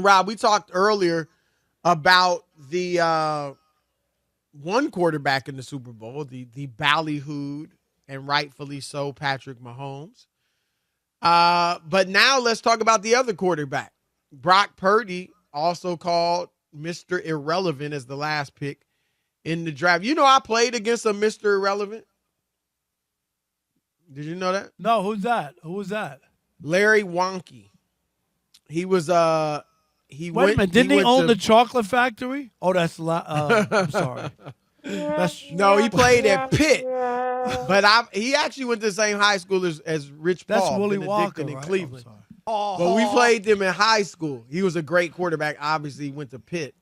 Rob, we talked earlier about the one quarterback in the Super Bowl, the ballyhooed and rightfully so, Patrick Mahomes. But now let's talk about the other quarterback, Brock Purdy, also called Mr. Irrelevant as the last pick in the draft. You know, I played against a Mr. Irrelevant. Did you know that? No, who's that? Who was that? Larry Wonky. He was he Wait went. a minute, didn't he went own to- the chocolate factory? Oh, I'm sorry. No, he played at Pitt, but he actually went to the same high school as Rich That's Paul, Willie Benedictine Walker, in right? Cleveland. I'm sorry. But we played them in high school. He was a great quarterback. Obviously, he went to Pitt.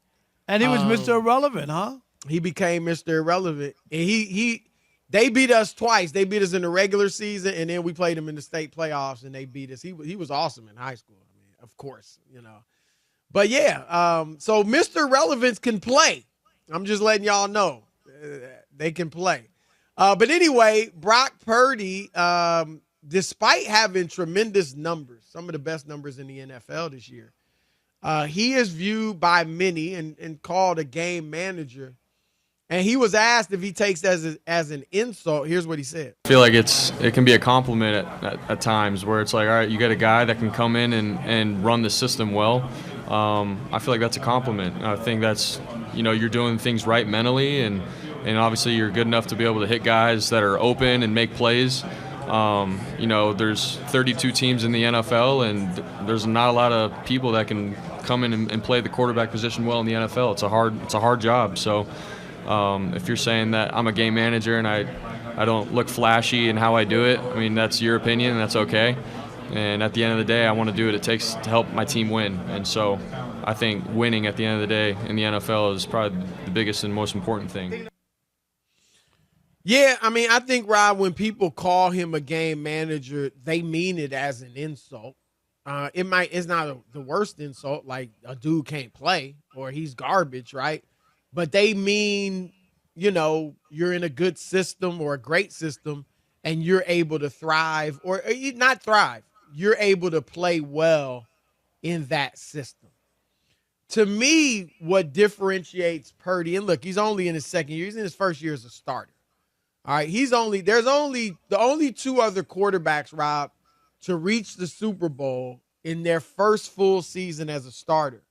And he was Mr. Irrelevant, huh? He became Mr. Irrelevant, and they beat us twice. They beat us in the regular season, and then we played them in the state playoffs, and they beat us. He was awesome in high school. I mean, of course, you know. But yeah, so Mr. Relevance can play. I'm just letting y'all know they can play. But anyway, Brock Purdy, despite having tremendous numbers, some of the best numbers in the NFL this year, he is viewed by many and called a game manager. And he was asked if he takes as an insult. Here's what he said. I feel like it can be a compliment at times where it's like, all right, you got a guy that can come in and run the system well. I feel like that's a compliment. I think that's, you're doing things right mentally, and obviously you're good enough to be able to hit guys that are open and make plays. There's 32 teams in the NFL, and there's not a lot of people that can come in and play the quarterback position well in the NFL. It's a hard job. So if you're saying that I'm a game manager and I don't look flashy in how I do it, I mean, that's your opinion, and that's okay. And at the end of the day, I want to do what it takes to help my team win. And so I think winning at the end of the day in the NFL is probably the biggest and most important thing. Yeah, I mean, I think, Rob, when people call him a game manager, they mean it as an insult. It's not the worst insult, like a dude can't play or he's garbage, right? But they mean, you're in a good system or a great system and you're able to thrive, or not thrive. You're able to play well in that system. To me, what differentiates Purdy, and look, he's only in his second year. He's in his first year as a starter. All right, the only two other quarterbacks, Rob, to reach the Super Bowl in their first full season as a starter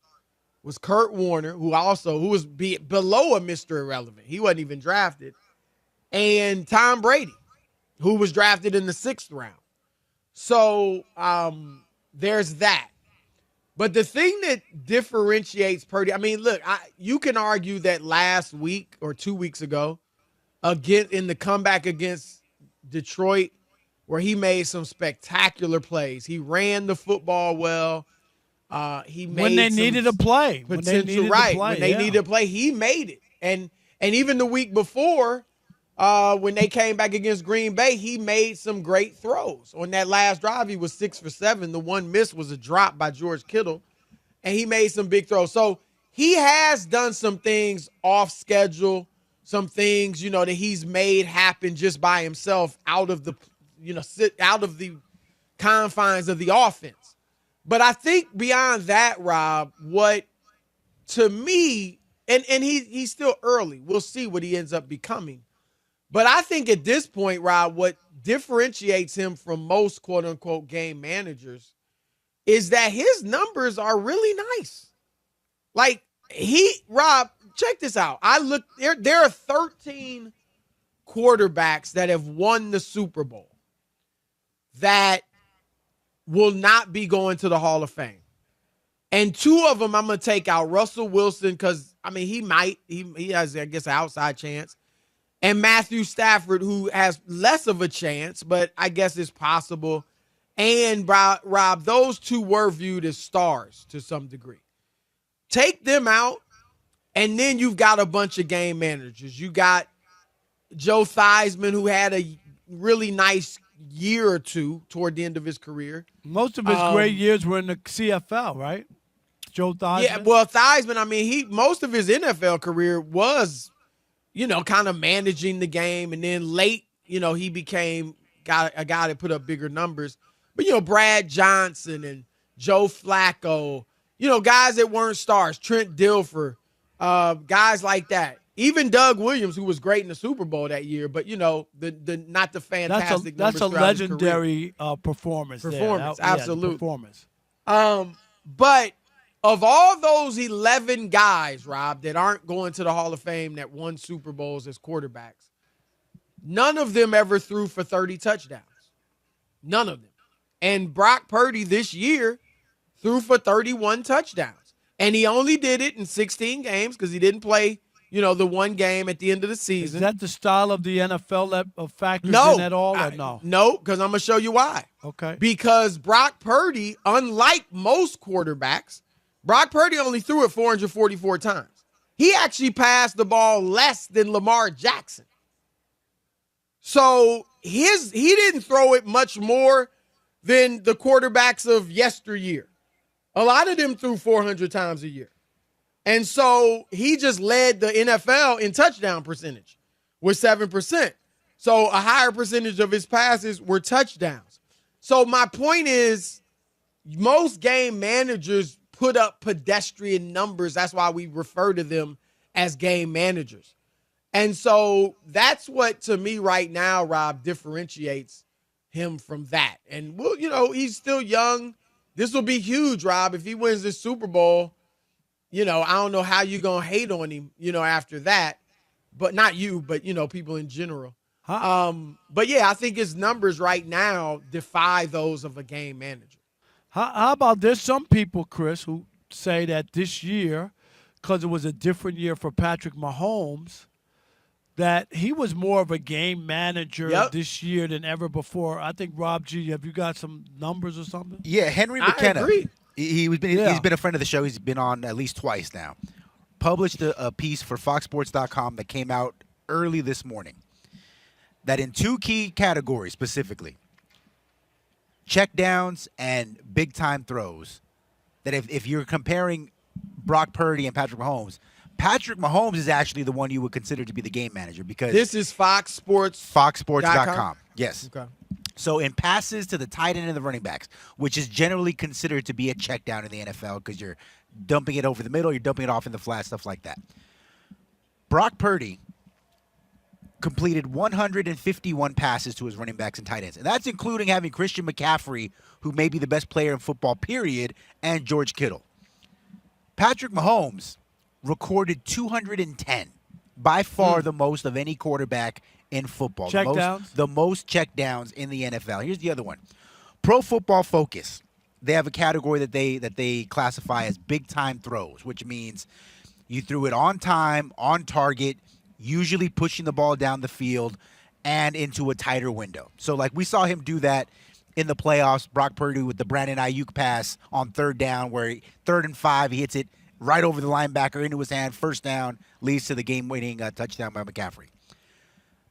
was Kurt Warner, who was below a Mr. Irrelevant. He wasn't even drafted, and Tom Brady, who was drafted in the 6th round. So there's that. But the thing that differentiates Purdy, I mean, look, you can argue that last week or 2 weeks ago, again in the comeback against Detroit, where he made some spectacular plays. He ran the football well. He made when they needed a play. When they needed a play, he made it. And even the week before, when they came back against Green Bay, he made some great throws. On that last drive, he was 6 for 7. The one miss was a drop by George Kittle, and he made some big throws. So he has done some things off schedule, some things, that he's made happen just by himself out of the confines of the offense. But I think beyond that, Rob, what to me, and he's still early. We'll see what he ends up becoming. But I think at this point, Rob, what differentiates him from most quote-unquote game managers is that his numbers are really nice. Like, Rob, check this out. There are 13 quarterbacks that have won the Super Bowl that will not be going to the Hall of Fame. And 2 of them I'm going to take out. Russell Wilson, because, I mean, he has, I guess, an outside chance. And Matthew Stafford, who has less of a chance, but I guess it's possible. And, Rob, those 2 were viewed as stars to some degree. Take them out, and then you've got a bunch of game managers. You got Joe Theismann, who had a really nice year or 2 toward the end of his career. Most of his great years were in the CFL, right? Joe Theismann? Yeah, well, Theismann, I mean, most of his NFL career was, kind of managing the game. And then late, he became a guy that put up bigger numbers. But, Brad Johnson and Joe Flacco guys that weren't stars, Trent Dilfer, guys like that. Even Doug Williams, who was great in the Super Bowl that year, but the not the fantastic That's numbers a throughout his career. legendary performance. Performance, there. absolute. Performance. But of all those 11 guys, Rob, that aren't going to the Hall of Fame that won Super Bowls as quarterbacks, none of them ever threw for 30 touchdowns. None of them. And Brock Purdy this year threw for 31 touchdowns. And he only did it in 16 games because he didn't play, the one game at the end of the season. Is that the style of the NFL that factors in at all, or no? No, because I'm going to show you why. Okay. Because Brock Purdy, unlike most quarterbacks, Brock Purdy only threw it 444 times. He actually passed the ball less than Lamar Jackson. So he didn't throw it much more than the quarterbacks of yesteryear. A lot of them threw 400 times a year. And so he just led the NFL in touchdown percentage with 7%. So a higher percentage of his passes were touchdowns. So my point is, most game managers put up pedestrian numbers. That's why we refer to them as game managers. And so that's what, to me right now, Rob, differentiates him from that. And, he's still young. This will be huge, Rob. If he wins this Super Bowl, I don't know how you're going to hate on him, after that. But not you, but, people in general. But, yeah, I think his numbers right now defy those of a game manager. How about there's some people, Chris, who say that this year, because it was a different year for Patrick Mahomes, that he was more of a game manager this year than ever before. I think, Rob G., have you got some numbers or something? Yeah, Henry McKenna. I agree. He's been a friend of the show. He's been on at least twice now. Published a piece for FoxSports.com that came out early this morning that in two key categories specifically, checkdowns and big-time throws, that if you're comparing Brock Purdy and Patrick Mahomes is actually the one you would consider to be the game manager because this is FoxSports.com. Yes. Okay. So in passes to the tight end and the running backs, which is generally considered to be a check down in the NFL because you're dumping it over the middle, you're dumping it off in the flat, stuff like that. Brock Purdy completed 151 passes to his running backs and tight ends. And that's including having Christian McCaffrey, who may be the best player in football, period, and George Kittle. Patrick Mahomes recorded 210, by far the most of any quarterback in football. The most checkdowns in the NFL. Here's the other one. Pro Football Focus. They have a category that they classify as big-time throws, which means you threw it on time, on target, usually pushing the ball down the field and into a tighter window. So, like, we saw him do that in the playoffs, Brock Purdy with the Brandon Ayuk pass on third down where 3rd and 5, he hits it right over the linebacker into his hand, first down, leads to the game-winning touchdown by McCaffrey.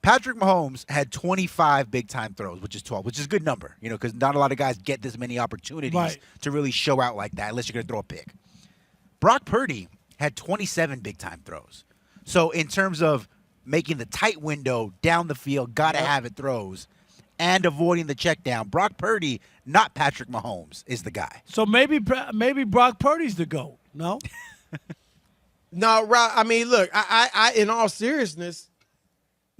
Patrick Mahomes had 25 big-time throws, which is 12, which is a good number, because not a lot of guys get this many opportunities to really show out like that unless you're going to throw a pick. Brock Purdy had 27 big-time throws. So in terms of making the tight window down the field, got to have it throws, and avoiding the check down, Brock Purdy, not Patrick Mahomes, is the guy. So maybe Brock Purdy's the GOAT, no? No, Rob, I mean, look, I in all seriousness,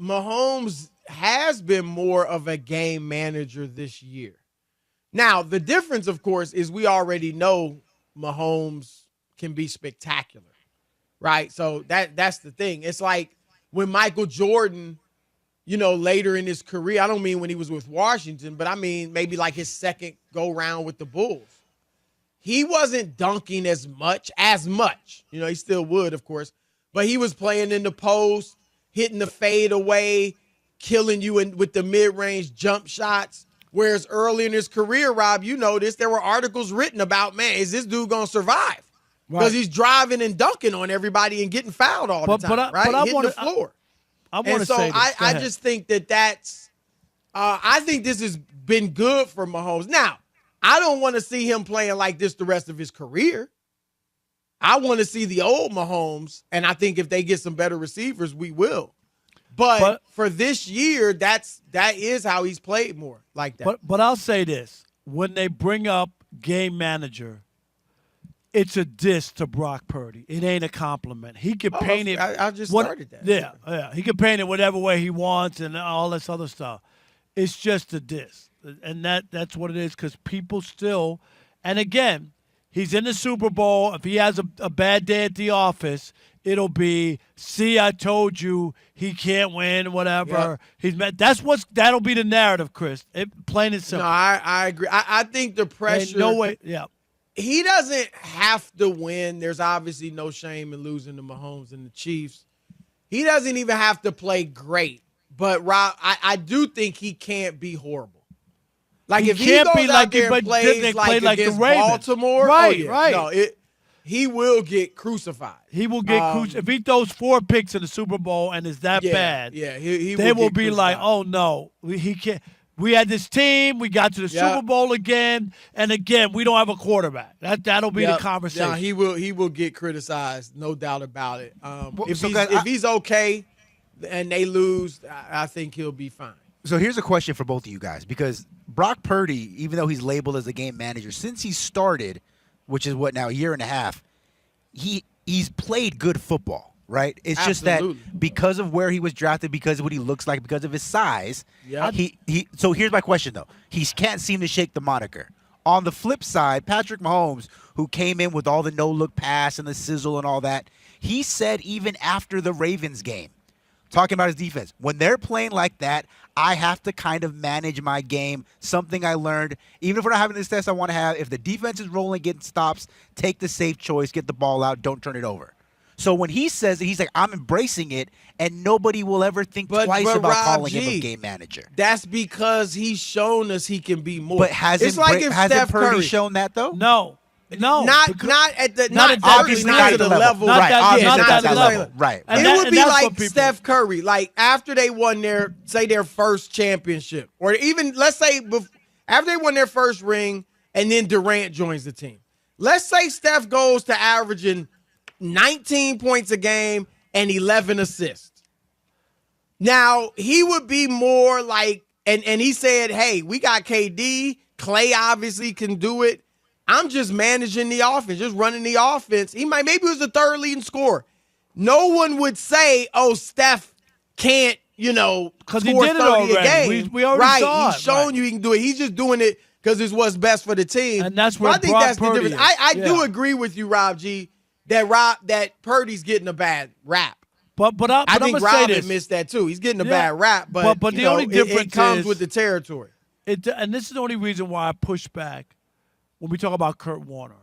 Mahomes has been more of a game manager this year. Now, the difference, of course, is we already know Mahomes can be spectacular, right? So that's the thing. It's like when Michael Jordan, later in his career, I don't mean when he was with Washington, but I mean maybe like his second go-round with the Bulls. He wasn't dunking as much. He still would, of course, but he was playing in the post, hitting the fade away, killing you with the mid-range jump shots. Whereas early in his career, Rob, you know this, there were articles written about, man, is this dude going to survive? Because he's driving and dunking on everybody and getting fouled all the time, hitting the floor. I just think that's I think this has been good for Mahomes. Now, I don't want to see him playing like this the rest of his career. I want to see the old Mahomes, and I think if they get some better receivers, we will. But for this year, that is how he's played more like that. But I'll say this. When they bring up game manager, it's a diss to Brock Purdy. It ain't a compliment. He can paint it. I just started that. Yeah. He can paint it whatever way he wants and all this other stuff. It's just a diss. And that's what it is because people still – and again, he's in the Super Bowl. If he has a bad day at the office, it'll be, see, I told you he can't win, whatever. Yep. That'll be the narrative, Chris. Plain and simple. No, I agree. I think the pressure – Ain't no way – yeah. He doesn't have to win. There's obviously no shame in losing to Mahomes and the Chiefs. He doesn't even have to play great. But, Rob, I do think he can't be horrible. Like, if he goes out there and plays like against Baltimore, right. No, he will get crucified. He will get crucified. If he throws 4 picks in the Super Bowl and is that bad, they will be like, oh, no, he can't. We had this team. We got to the Super Bowl again, and again, we don't have a quarterback. That'll be the conversation. Yeah, he will get criticized, no doubt about it. If he's okay and they lose, I think he'll be fine. So here's a question for both of you guys, because Brock Purdy, even though he's labeled as a game manager, since he started, which is what now, a year and a half, he's played good football. Right? It's Absolutely. just that because of where he was drafted, because of what he looks like, because of his size, so here's my question, though. He can't seem to shake the moniker. On the flip side, Patrick Mahomes, who came in with all the no-look pass and the sizzle and all that, he said even after the Ravens game, talking about his defense, when they're playing like that, I have to kind of manage my game, something I learned. Even if we're not having this test I want to have, if the defense is rolling, getting stops, take the safe choice, get the ball out, don't turn it over. So when he says it, he's like, I'm embracing it, and nobody will ever think twice about Rob calling him a game manager. That's because he's shown us he can be more. But hasn't Purdy Curry shown that, though? No. Not at the not obviously not at the level. Not at that level. Right. It would be like Steph Curry, like after they won their first championship, or even let's say after they won their first ring, and then Durant joins the team. Let's say Steph goes to averaging 19 points a game and 11 assists. Now, he would be more like, and he said, hey, we got KD. Clay obviously can do it. I'm just managing the offense, just running the offense. Maybe he was the third leading scorer. No one would say, oh, Steph can't, because he score did it 30 already. a game. We already saw He's shown you he can do it. He's just doing it because it's what's best for the team. And that's where I think Brock that's Purdy the difference. is. I do agree with you, Rob G, that Purdy's getting a bad rap. But I think Rob admits that too. He's getting a bad rap, but the only difference it comes is, with the territory. And this is the only reason why I push back when we talk about Kurt Warner.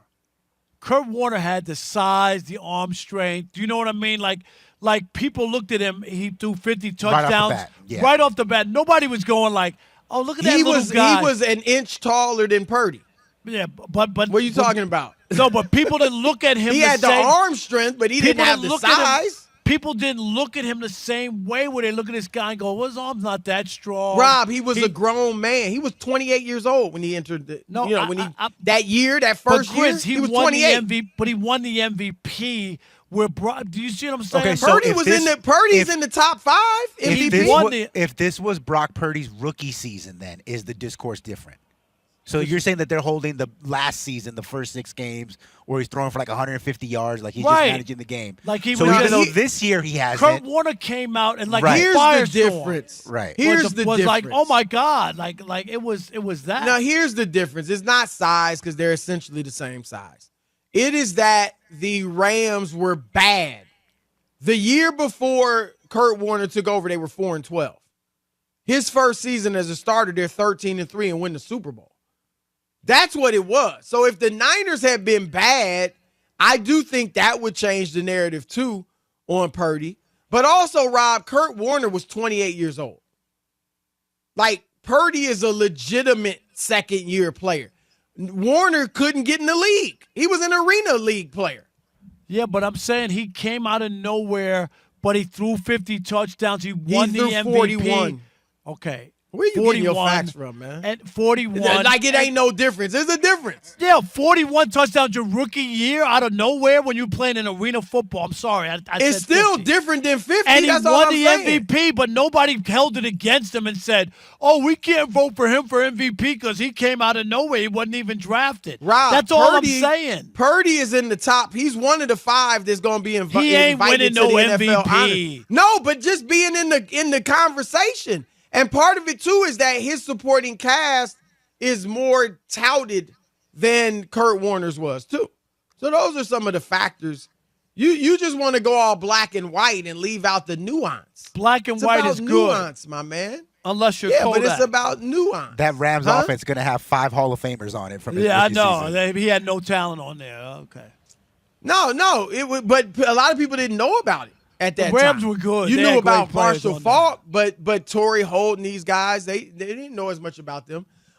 Kurt Warner had the size, the arm strength. Do you know what I mean? Like people looked at him. He threw 50 touchdowns right off the bat. Nobody was going like, oh, look at that little guy. He was an inch taller than Purdy. Yeah, but what are you talking about? No, but people didn't look at him. He had the arm strength, but he didn't have the size. People didn't look at him the same way when they look at this guy and go, well, his arm's not that strong. Rob, he was a grown man. He was 28 years old when he entered that year, that first year, he was 28. But he won the MVP. Do you see what I'm saying? Okay, so Purdy's in the top 5 MVP. If this was Brock Purdy's rookie season, then is the discourse different? So you're saying that they're holding the last season, the first 6 games, where he's throwing for like 150 yards, like he's just managing the game. Like so even though this year he hasn't. Kurt Warner came out and here's the difference. Right. Here's the difference. Like, oh my God, like it was that. Now here's the difference. It's not size because they're essentially the same size. It is that the Rams were bad. The year before Kurt Warner took over, they were 4-12. His first season as a starter, they're 13-3 and win the Super Bowl. That's what it was. So if the Niners had been bad, I do think that would change the narrative too on Purdy. But also, Rob, Kurt Warner was 28 years old. Like, Purdy is a legitimate second-year player. Warner couldn't get in the league. He was an arena league player. Yeah, but I'm saying he came out of nowhere, but he threw 50 touchdowns. He won the MVP. 41. Okay. Where you getting your facts from, man? And 41. Like it ain't no difference. There's a difference. Yeah, 41 touchdowns your rookie year out of nowhere when you're playing in arena football. I'm sorry. It's said still 50. different than 50. And That's he all won I'm the saying. MVP, but nobody held it against him and said, oh, we can't vote for him for MVP because he came out of nowhere. He wasn't even drafted. Rob, that's all I'm saying. Purdy is in the top. He's one of the 5 that's going to be invited He ain't winning to no the NFL MVP. honor. No, but just being in the conversation. And part of it, too, is that his supporting cast is more touted than Kurt Warner's was, too. So those are some of the factors. You just want to go all black and white and leave out the nuance. Black and white is good. Nuance, my man. Unless you're Kodak. But it's about nuance. That Rams offense is going to have 5 Hall of Famers on it from his I rookie know. season. He had no talent on there. Okay. No. It was, but a lot of people didn't know about it at that The Rams time. were good. You They knew had great about players Marshall on Faulk, but Torrey Holt and these guys, they didn't know as much about them.